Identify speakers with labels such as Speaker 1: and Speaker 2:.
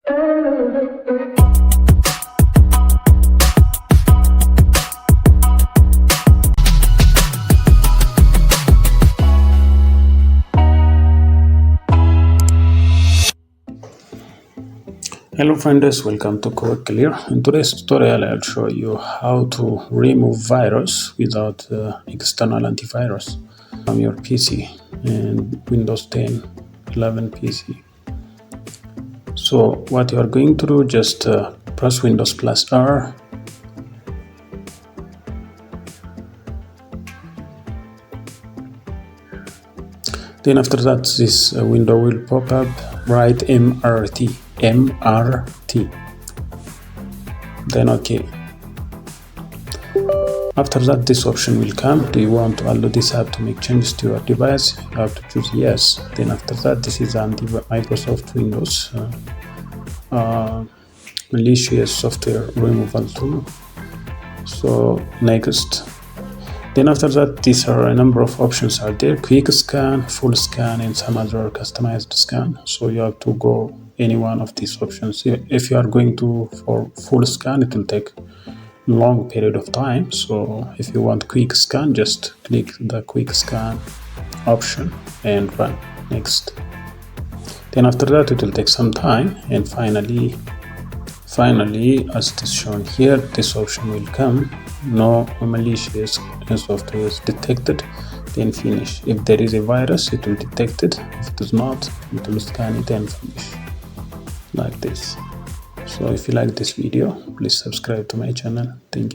Speaker 1: Hello friends, welcome to Code Clear. In today's tutorial I'll show you how to remove virus without external antivirus from your PC and Windows 10, 11 PC. So what you are going to do, just press Windows plus R. Then after that this window will pop up, write MRT, then OK. After that this option will come. Do you want to allow this app to make changes to your device? You have to choose yes. Then after that, this is Microsoft Windows malicious software removal tool. So next. Then after that, these are a number of options are there: quick scan, full scan, and some other customized scan. So you have to go any one of these options. If you are going for full scan, it will take long period of time. So if you want quick scan, just click the quick scan option and run next. Then after that, it will take some time, and finally as it is shown here, this option will come: no malicious software is detected, then finish. If there is a virus, it will detect it. If it is not, it will scan it and finish like this. So if you like this video, please subscribe to my channel. Thank you.